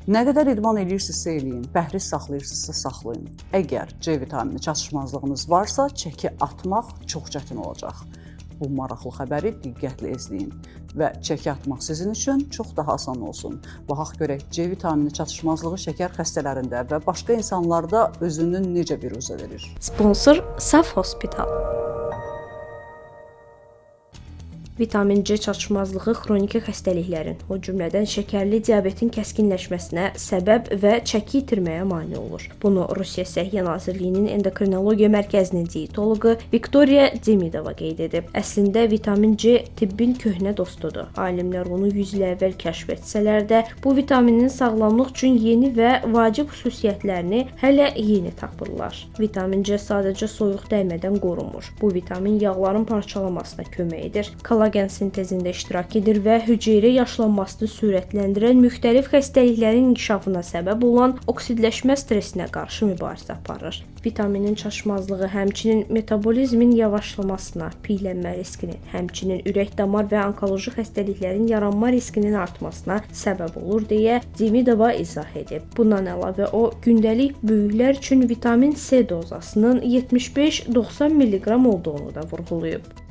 Nə qədər idman edirsinizsə eləyin, bəhriz saxlayırsınızsa saxlayın. Əgər C vitamini çatışmazlığınız varsa, çəki atmaq çox çətin olacaq. Bu maraqlı xəbəri diqqətlə izləyin və çəki atmaq sizin üçün çox daha asan olsun. Baxaq görək C vitamini çatışmazlığı şəkər xəstələrində və başqa insanlarda özünü necə biruzə verir. Sponsor Saf Hospital. Vitamin C çatışmazlığı xroniki xəstəliklərin, o cümlədən şəkərli diabetin kəskinləşməsinə səbəb və çəki itirməyə mane olur. Bunu Rusiya Səhiyyə Nazirliyinin Endokrinologiya Mərkəzinin dietoloqu Viktoriya Demidova qeyd edib. Əslində vitamin C tibbin köhnə dostudur. Alimlər onu 100 il əvvəl kəşf etsələr də, bu vitaminin sağlamlıq üçün yeni və vacib xüsusiyyətlərini hələ yeni tapırlar. Vitamin C sadəcə soyuq dəymədən qorumur. Bu vitamin yağların parçalanmasına kömək edir. Kollagen sintezində iştirak edir və hüceyrə yaşlanmasını sürətləndirən müxtəlif xəstəliklərin inkişafına səbəb olan oksidləşmə stresinə qarşı mübarizə aparır. Vitaminin çatışmazlığı həmçinin metabolizmin yavaşlamasına, piylənmə riskinin, həmçinin ürək-damar və onkoloji xəstəliklərin yaranma riskinin artmasına səbəb olur deyə Demidova izah edib. Bundan əlavə o, gündəlik böyüklər üçün vitamin C dozasının 75-90 mg olduğunu da vurğulayıb.